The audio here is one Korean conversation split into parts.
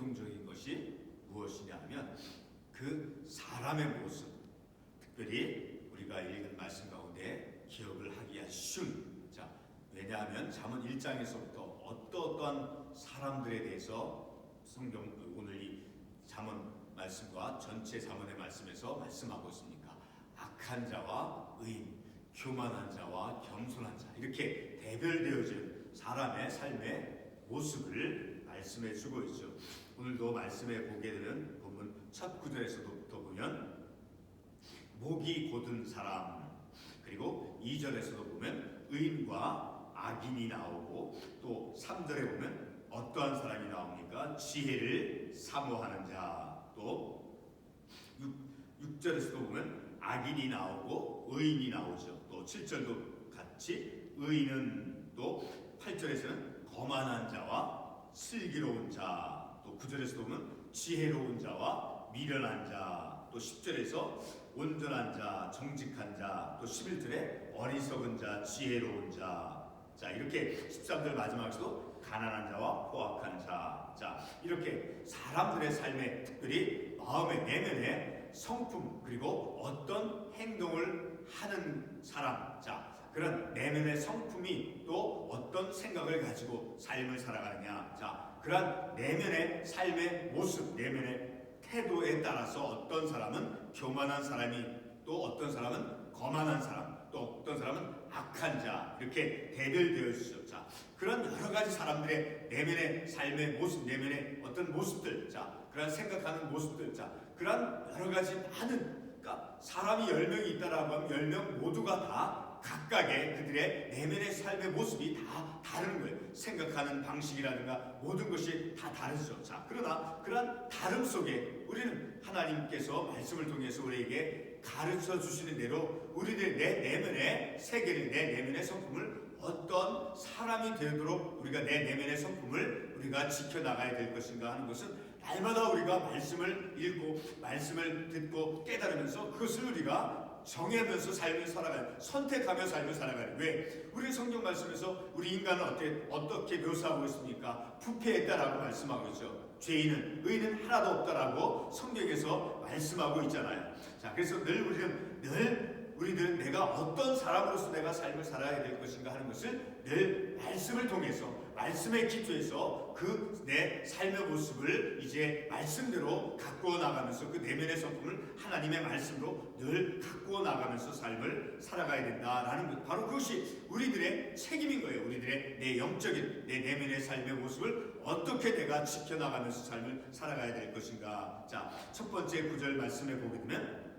공통적인 것이 무엇이냐 하면 그 사람의 모습, 특별히 우리가 읽은 말씀 가운데 기억을 하기가 쉬운, 자, 왜냐하면 잠언 1장에서부터 어떠한 사람들에 대해서 성경 오늘 이 잠언 말씀과 전체 잠언의 말씀에서 말씀하고 있습니까? 악한 자와 의인, 교만한 자와 겸손한 자, 이렇게 대별되어진 사람의 삶의 모습을 말씀해 주고 있죠. 오늘도 말씀해 보게 되는 본문 첫 구절에서부터 보면 목이 곧은 사람, 그리고 2절에서도 보면 의인과 악인이 나오고, 또 3절에 보면 어떠한 사람이 나옵니까? 지혜를 사모하는 자, 또 6절에서도 보면 악인이 나오고 의인이 나오죠. 또 7절도 같이 의인은, 또 8절에서는 거만한 자와 슬기로운 자, 또 9절에서도 보면 지혜로운 자와 미련한 자, 또 10절에서 온전한 자, 정직한 자, 또 11절에 어리석은 자, 지혜로운 자, 자, 이렇게 13절 마지막에서도 가난한 자와 포악한 자, 자, 이렇게 사람들의 삶에, 특별히 마음의 내면의 성품, 그리고 어떤 행동을 하는 사람, 자, 그런 내면의 성품이 또 어떤 생각을 가지고 삶을 살아가느냐, 자, 그런 내면의 삶의 모습, 내면의 태도에 따라서 어떤 사람은 교만한 사람이, 또 어떤 사람은 거만한 사람, 또 어떤 사람은 악한 자, 이렇게 대별되어 있죠. 자, 그런 여러 가지 사람들의 내면의 삶의 모습, 내면의 어떤 모습들, 자, 그런 생각하는 모습들, 자, 그런 여러 가지 많은, 그러니까 사람이 10명이 있다라고 하면 10명 모두가 다 각각의 그들의 내면의 삶의 모습이 다 다른 거예요. 생각하는 방식이라든가 모든 것이 다 다르죠. 자, 그러나 그런 다름 속에 우리는 하나님께서 말씀을 통해서 우리에게 가르쳐 주시는 대로 우리들의 내 내면의 세계를, 내 내면의 성품을 어떤 사람이 되도록 우리가 내 내면의 성품을 우리가 지켜나가야 될 것인가 하는 것은 날마다 우리가 말씀을 읽고 말씀을 듣고 깨달으면서 그것을 우리가 정하면서 삶을 살아가요. 선택하며 삶을 살아가요. 왜? 우리 성경 말씀에서 우리 인간은 어떻게 묘사하고 있습니까? 부패했다라고 말씀하고 있죠. 죄인은, 의인은 하나도 없다라고 성경에서 말씀하고 있잖아요. 자, 그래서 우리들은 내가 어떤 사람으로서 내가 삶을 살아야 될 것인가 하는 것을 늘 말씀을 통해서, 말씀의 기초에서 그 내 삶의 모습을 이제 말씀대로 가꾸어 나가면서 그 내면의 성품을 하나님의 말씀으로 늘 가꾸어 나가면서 삶을 살아가야 된다라는 것, 바로 그것이 우리들의 책임인 거예요. 우리들의 내 영적인, 내 내면의 삶의 모습을 어떻게 내가 지켜나가면서 삶을 살아가야 될 것인가. 자, 첫 번째 구절 말씀해 보게 되면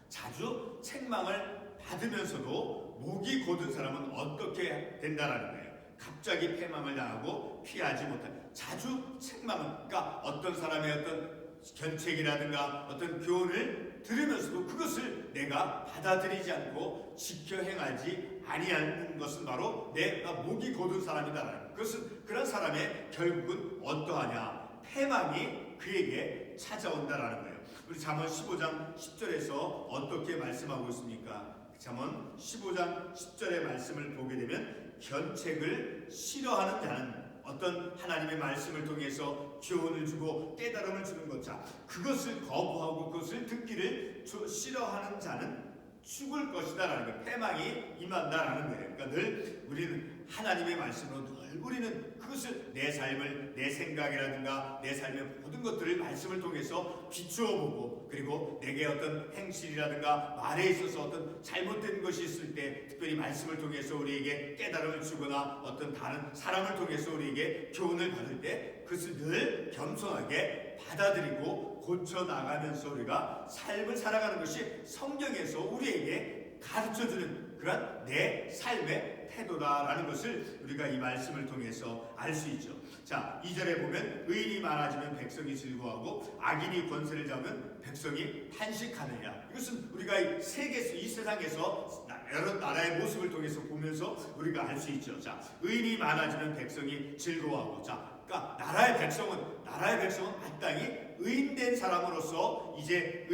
자주 책망을 받으면서도 목이 곧은 사람은 어떻게 된다라는 거예요. 갑자기 패망을 당하고 피하지 못한, 자주 책망을, 그러니까 어떤 사람의 어떤 견책이라든가 어떤 교훈을 들으면서도 그것을 내가 받아들이지 않고 지켜 행하지 아니하는 것은 바로 내가 목이 곧은 사람이다라는 거예요. 그것은 그런 사람의 결국은 어떠하냐, 패망이 그에게 찾아온다라는 거예요. 우리 잠언 15장 10절에서 어떻게 말씀하고 있습니까? 잠언 15장 10절의 말씀을 보게 되면 견책을 싫어하는 자는, 어떤 하나님의 말씀을 통해서 교훈을 주고 깨달음을 주는 것, 자, 그것을 거부하고 그것을 듣기를 싫어하는 자는 죽을 것이다라는 거예요. 패망이 임한다라는 거예요. 그러니까 늘 우리는 하나님의 말씀으로 늘 우리는 그것을 내 삶을, 내 생각이라든가 내 삶의 모든 것들을 말씀을 통해서 비추어 보고, 그리고 내게 어떤 행실이라든가 말에 있어서 어떤 잘못된 것이 있을 때 특별히 말씀을 통해서 우리에게 깨달음을 주거나 어떤 다른 사람을 통해서 우리에게 교훈을 받을 때 그것을 늘 겸손하게 받아들이고 고쳐 나가면서 우리가 삶을 살아가는 것이 성경에서 우리에게 가르쳐주는 그런 내 삶의 태도다라는 것을 우리가 이 말씀을 통해서 알 수 있죠. 자, 2절에 보면 의인이 많아지면 백성이 즐거워하고 악인이 권세를 잡으면 백성이 탄식하느냐. 이것은 우리가 이 세상에서 여러 나라의 모습을 통해서 보면서 우리가 알 수 있죠. 자, 의인이 많아지면 백성이 즐거워하고, 자, 그러니까 나라의 백성은 마땅히 의인된 사람으로서 이제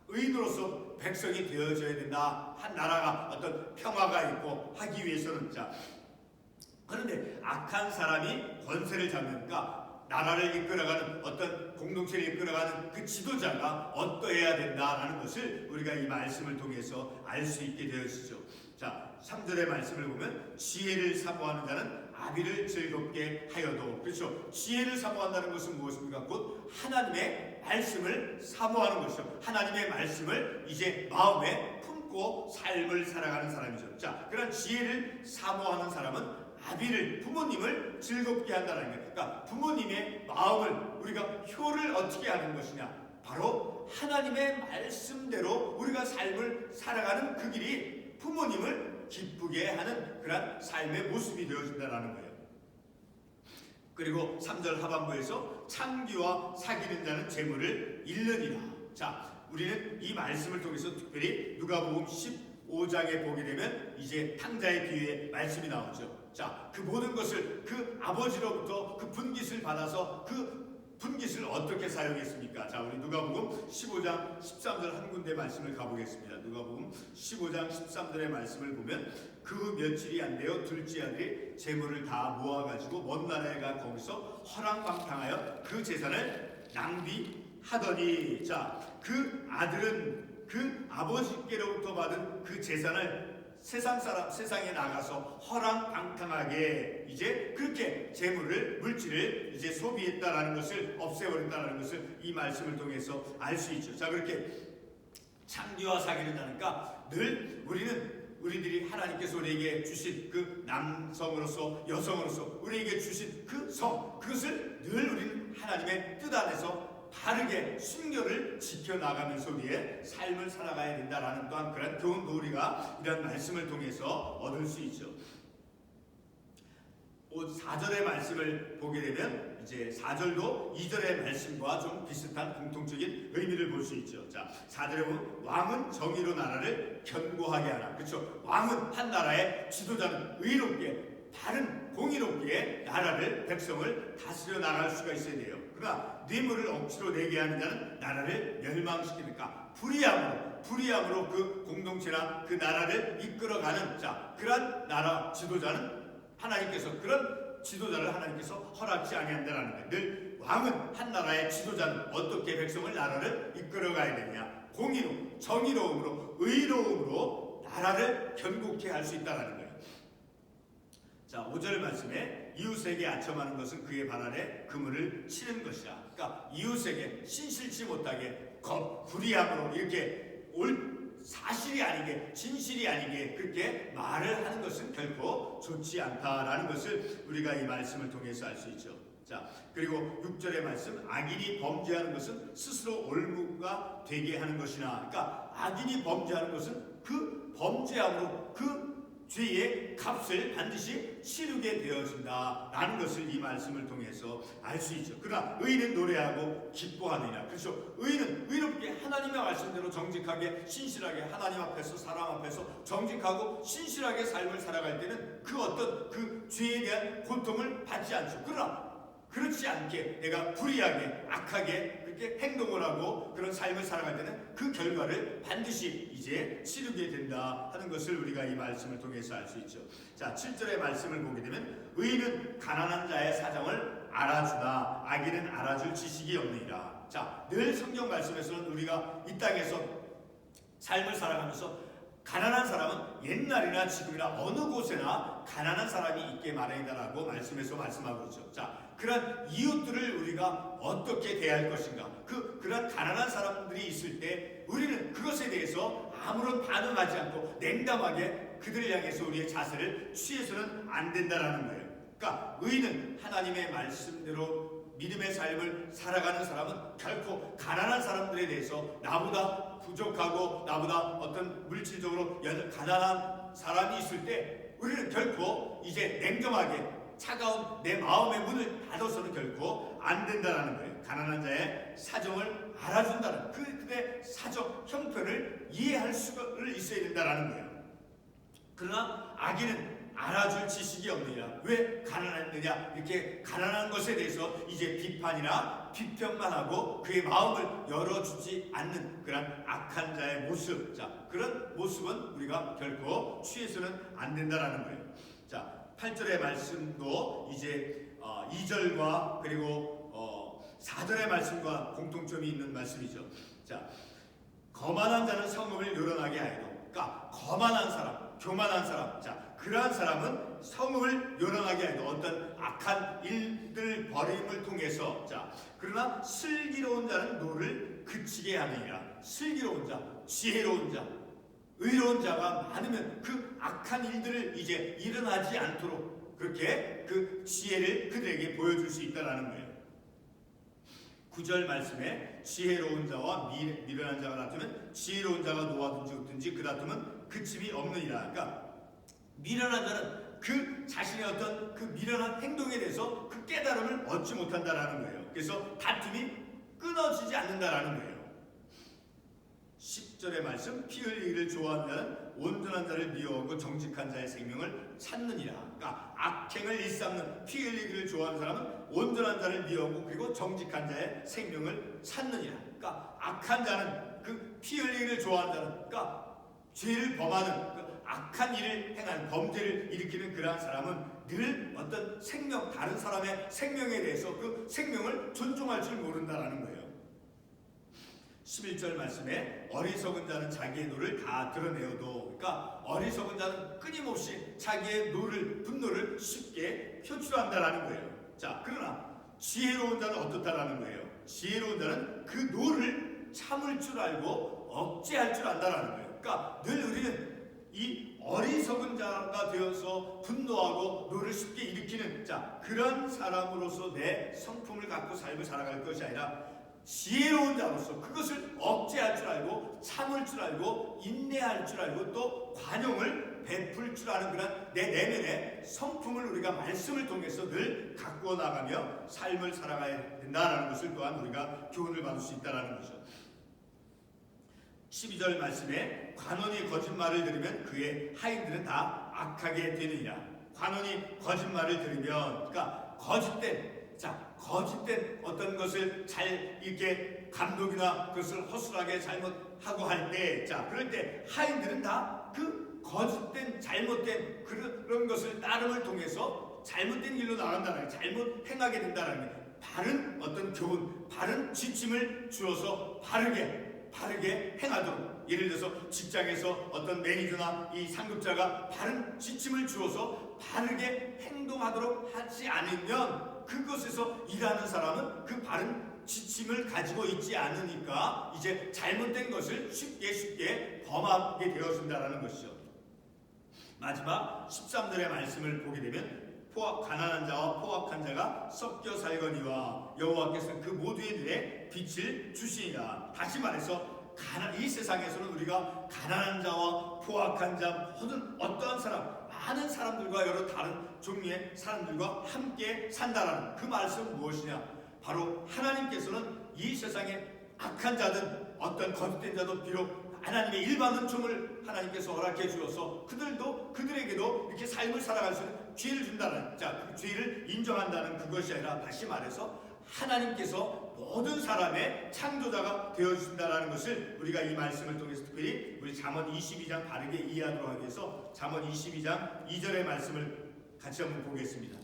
의인으로서 백성이 되어져야 된다. 한 나라가 어떤 평화가 있고 하기 위해서는, 자, 그런데 악한 사람이 권세를 잡으니까 나라를 이끌어가는 어떤 공동체를 이끌어가는 그 지도자가 어떠해야 된다라는 것을 우리가 이 말씀을 통해서 알 수 있게 되어지죠. 자, 3절의 말씀을 보면 지혜를 사모하는 자는 아비를 즐겁게 하여도, 그렇죠? 지혜를 사모한다는 것은 무엇입니까? 곧 하나님의 말씀을 사모하는 것이죠. 하나님의 말씀을 이제 마음에 품고 삶을 살아가는 사람이죠. 자, 그런 지혜를 사모하는 사람은 아비를, 부모님을 즐겁게 한다는 거예요. 그러니까 부모님의 마음을 우리가 효를 어떻게 하는 것이냐? 바로 하나님의 말씀대로 우리가 삶을 살아가는 그 길이 부모님을 기쁘게 하는 그런 삶의 모습이 되어진다는 거예요. 그리고 3절 하반부에서 창기와 사귀는 자는 재물을 잃느니라. 자, 우리는 이 말씀을 통해서 특별히 누가복음 15장에 보게 되면 이제 탕자의 비유의 말씀이 나오죠. 자, 그 모든 것을 그 아버지로부터 그 분깃을 받아서 그 분깃을 어떻게 사용했습니까? 자, 우리 누가복음 15장 13절 한 군데 말씀을 가보겠습니다. 누가복음 15장 13절의 말씀을 보면 그 며칠이 안 되어 둘째 아들이 재물을 다 모아가지고 먼 나라에 가 거기서 허랑방탕하여 그 재산을 낭비하더니, 자, 그 아들은 그 아버지께로부터 받은 그 재산을 세상에 나가서 허랑방탕하게 이제 그렇게 재물을, 물질을 이제 소비했다라는 것을, 없애버렸다라는 것을 이 말씀을 통해서 알 수 있죠. 자, 그렇게 창기와 사귀는 자니까 늘 우리들이 하나님께서 우리에게 주신 그 남성으로서 여성으로서 우리에게 주신 그 성, 그것을 늘 우리는 하나님의 뜻 안에서 바르게 순결을 지켜나가면서 우리의 삶을 살아가야 된다라는 또한 그런 교훈도 우리가 이런 말씀을 통해서 얻을 수 있죠. 4절의 말씀을 보게 되면 이제 4절도 2절의 말씀과 좀 비슷한 공통적인 의미를 볼 수 있죠. 자, 4절에 보면 왕은 정의로 나라를 견고하게 하라. 그렇죠? 왕은 한 나라의 지도자는 의롭게, 바른, 공의롭게 나라를, 백성을 다스려 나갈 수가 있어야 돼요. 그러나 뇌물을 억지로 내게 하는 자는 나라를 멸망시키니까 불의함으로 그 공동체나 그 나라를 이끌어가는, 자, 그런 나라 지도자는 하나님께서, 그런 지도자를 하나님께서 허락지 아니한다라는 거예요. 늘 왕은, 한 나라의 지도자는 어떻게 백성을, 나라를 이끌어가야 되냐? 공의로, 정의로움으로, 의로움으로 나라를 견고케 할 수 있다라는 거예요. 자, 5절 말씀에 이웃에게 아첨하는 것은 그의 발 아래 그물을 치는 것이라. 그러니까 이웃에게 신실치 못하게 불의함으로 이렇게 사실이 아니게, 진실이 아니게 그렇게 말을 하는 것은 결코 좋지 않다라는 것을 우리가 이 말씀을 통해서 알 수 있죠. 자, 그리고 6절의 말씀, 악인이 범죄하는 것은 스스로 올무가 되게 하는 것이나, 그러니까 악인이 범죄하는 것은 그 범죄함으로 그 죄의 값을 반드시 치르게 되어진다라는 것을 이 말씀을 통해서 알 수 있죠. 그러나 의인은 노래하고 기뻐하느니라. 그렇죠? 의인은 의롭게 하나님의 말씀대로 정직하게, 신실하게 하나님 앞에서, 사람 앞에서 정직하고 신실하게 삶을 살아갈 때는 그 어떤 그 죄에 대한 고통을 받지 않죠. 그러나 그렇지 않게 내가 불의하게, 악하게 그렇게 행동을 하고 그런 삶을 살아갈 때는 그 결과를 반드시 이제 치르게 된다 하는 것을 우리가 이 말씀을 통해서 알 수 있죠. 자, 7절의 말씀을 보게 되면 의인은 가난한 자의 사정을 알아주나 악인은 알아줄 지식이 없느니라. 자, 늘 성경 말씀에서는 우리가 이 땅에서 삶을 살아가면서 가난한 사람은 옛날이나 지금이나 어느 곳에나 가난한 사람이 있게 마련이다라고 말씀에서 말씀하고 있죠. 자, 그런 이웃들을 우리가 어떻게 대할 것인가? 그런 가난한 사람들이 있을 때 우리는 그것에 대해서 아무런 반응하지 않고 냉담하게 그들을 향해서 우리의 자세를 취해서는 안 된다라는 거예요. 그러니까 의인은 하나님의 말씀대로 믿음의 삶을 살아가는 사람은 결코 가난한 사람들에 대해서 나보다 부족하고 나보다 어떤 물질적으로 가난한 사람이 있을 때 우리는 결코 이제 냉정하게 차가운 내 마음의 문을 닫아서는 결코 안 된다는 거예요. 가난한 자의 사정을 알아준다는 그들의 사정, 형편을 이해할 수가 있어야 된다는 거예요. 그러나 악인은 알아줄 지식이 없느냐, 왜 가난했느냐, 이렇게 가난한 것에 대해서 이제 비판이나 비평만 하고 그의 마음을 열어주지 않는 그런 악한 자의 모습, 자, 그런 모습은 우리가 결코 취해서는 안 된다는 거예요. 자, 8절의 말씀도 이제 2절과 그리고 4절의 말씀과 공통점이 있는 말씀이죠. 자, 거만한 자는 성읍을 요란하게 하여도, 그러니까 거만한 사람, 교만한 사람, 자, 그러한 사람은 성읍을 요란하게 하여도 어떤 악한 일들 벌임을 통해서, 자, 그러나 슬기로운 자는 노를 그치게 하느니라. 슬기로운 자, 지혜로운 자, 의로운 자가 많으면 그 악한 일들을 이제 일어나지 않도록 그렇게 그 지혜를 그들에게 보여줄 수 있다는 거예요. 9절 말씀에 지혜로운 자와 미련한 자가 다투면 지혜로운 자가 놓아든지 얻든지 그 다툼은 그침이 없느니라. 그러니까 미련한 자는 그 자신의 어떤 그 미련한 행동에 대해서 그 깨달음을 얻지 못한다라는 거예요. 그래서 다툼이 끊어지지 않는다라는 거예요. 10절의 말씀, 피 흘리기를 좋아하는 자는 온전한 자를 미워하고 정직한 자의 생명을 찾느니라. 그러니까 악행을 일삼는 피 흘리기를 좋아하는 사람은 온전한 자를 미워하고 그리고 정직한 자의 생명을 찾느니라. 그러니까 악한 자는 그 피 흘리기를 좋아하는 자는, 그러니까 죄를 범하는 그 악한 일을 행하는 범죄를 일으키는 그러한 사람은 늘 어떤 생명, 다른 사람의 생명에 대해서 그 생명을 존중할 줄 모른다라는 거예요. 11절 말씀에 어리석은 자는 자기의 노를 다 드러내어도, 그러니까 어리석은 자는 끊임없이 자기의 노를, 분노를 쉽게 표출한다라는 거예요. 자, 그러나 지혜로운 자는 어떻다라는 거예요? 지혜로운 자는 그 노를 참을 줄 알고 억제할 줄 안다라는 거예요. 그러니까 늘 우리는 이 어리석은 자가 되어서 분노하고 노를 쉽게 일으키는, 자, 그런 사람으로서 내 성품을 갖고 삶을 살아갈 것이 아니라 지혜로운 자로서 그것을 억제할 줄 알고 참을 줄 알고 인내할 줄 알고 또 관용을 베풀 줄 아는 그런 내 내면의 성품을 우리가 말씀을 통해서 늘 가꾸어 나가며 삶을 살아가야 된다는 것을 또한 우리가 교훈을 받을 수 있다는 거죠. 12절 말씀에 관원이 거짓말을 들으면 그의 하인들은 다 악하게 되느니라. 관원이 거짓말을 들으면, 그러니까 거짓된 어떤 것을 잘 이렇게 감독이나 그것을 허술하게 잘못하고 할 때, 자, 그럴 때 하인들은 다 그 거짓된 잘못된 그런 것을 따름을 통해서 잘못된 길로 나간다는, 잘못 행하게 된다는 게 바른 어떤 교훈, 바른 지침을 주어서 바르게 행하도록, 예를 들어서 직장에서 어떤 매니저나 이 상급자가 바른 지침을 주어서 바르게 행동하도록 하지 않으면 그것에서 일하는 사람은 그 바른 지침을 가지고 있지 않으니까 이제 잘못된 것을 쉽게 범하게 되어진다는 것이죠. 마지막 13절의 말씀을 보게 되면 가난한 자와 포악한 자가 섞여 살거니와 여호와께서는 그 모두의 눈에 빛을 주시니라. 다시 말해서 이 세상에서는 우리가 가난한 자와 포악한 자, 모든 어떠한 사람, 많은 사람들과 여러 다른 종류의 사람들과 함께 산다라는 그 말씀은 무엇이냐? 바로 하나님께서는 이 세상에 악한 자든 어떤 거짓된 자도 비록 하나님의 일반 은총을 하나님께서 허락해 주어서 그들에게도 이렇게 삶을 살아갈 수 있는 죄를 준다는, 자, 그 죄를 인정한다는 그것이 아니라 다시 말해서 하나님께서 모든 사람의 창조자가 되어주신다는 것을 우리가 이 말씀을 통해서 특별히 우리 잠언 22장 바르게 이해하도록 하기 위해서 잠언 22장 2절의 말씀을 같이 한번 보겠습니다.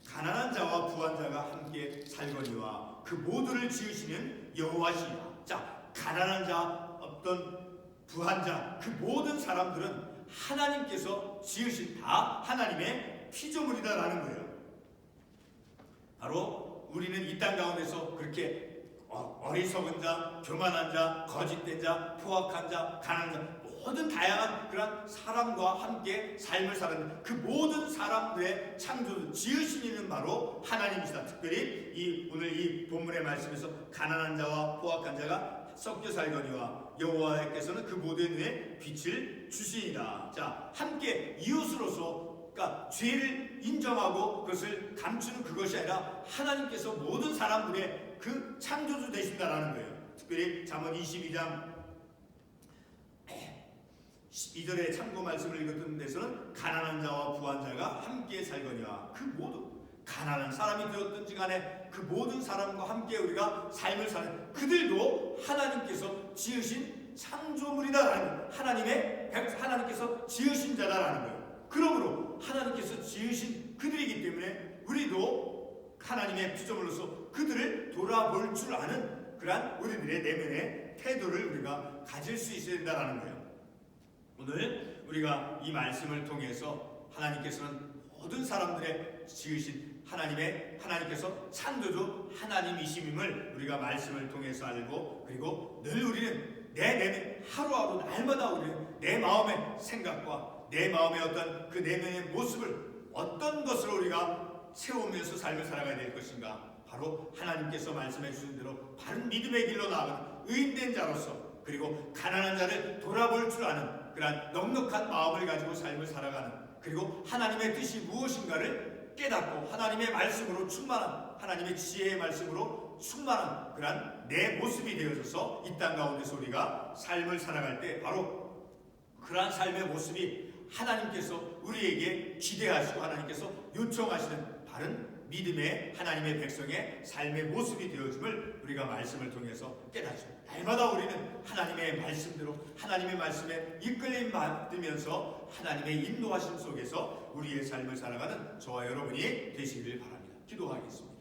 가난한 자와 부한 자가 함께 살거니와 그 모두를 지으시는 여호와시니라. 자, 가난한 자, 어떤 부한 자, 그 모든 사람들은 하나님께서 지으신 다 하나님의 피조물이다라는 거예요. 바로 우리는 이 땅 가운데서 그렇게 어리석은 자, 교만한 자, 거짓된 자, 포악한 자, 가난한 자, 모든 다양한 그런 사람과 함께 삶을 사는 그 모든 사람들의 창조주, 지으신 이는 바로 하나님이시다. 특별히 오늘 이 본문의 말씀에서 가난한 자와 포악한 자가 섞여 살거니와 여호와께서는 그 모두의 눈에 빛을 주시니라. 자, 함께 이웃으로서, 그러니까 죄를 인정하고 그것을 감추는 그것이 아니라 하나님께서 모든 사람들의 그 창조주 되신다라는 거예요. 특별히 잠언 22장 12절의 참고 말씀을 읽었던 데서는 가난한 자와 부한 자가 함께 살거니와 그 모두 가난한 사람이 되었든지 간에 그 모든 사람과 함께 우리가 삶을 사는 그들도 하나님께서 지으신 창조물이다라는, 하나님께서 지으신 자다라는 거예요. 그러므로 하나님께서 지으신 그들이기 때문에 우리도 하나님의 피조물로서 그들을 돌아볼 줄 아는 그러한 우리들의 내면의 태도를 우리가 가질 수 있어야 된다는 거예요. 오늘 우리가 이 말씀을 통해서 하나님께서는 모든 사람들의 지으신 하나님께서 창조주 하나님이심을 우리가 말씀을 통해서 알고, 그리고 늘 우리는 내 내면 하루하루 날마다 우리는 내 마음의 생각과 내 마음의 어떤 그 내면의 모습을 어떤 것으로 우리가 세우면서 삶을 살아가야 될 것인가? 바로 하나님께서 말씀해 주신 대로 바른 믿음의 길로 나아가는 의인된 자로서, 그리고 가난한 자를 돌아볼 줄 아는 그러한 넉넉한 마음을 가지고 삶을 살아가는, 그리고 하나님의 뜻이 무엇인가를 깨닫고 하나님의 말씀으로 충만한, 하나님의 지혜의 말씀으로 충만한 그러한 내 모습이 되어져서 이 땅 가운데서 우리가 삶을 살아갈 때 바로 그러한 삶의 모습이 하나님께서 우리에게 기대하시고 하나님께서 요청하시는 바른 믿음의 하나님의 백성의 삶의 모습이 되어줌을 우리가 말씀을 통해서 깨닫죠. 날마다 우리는 하나님의 말씀대로 하나님의 말씀에 이끌림 받으면서 하나님의 인도하심 속에서 우리의 삶을 살아가는 저와 여러분이 되시기를 바랍니다. 기도하겠습니다.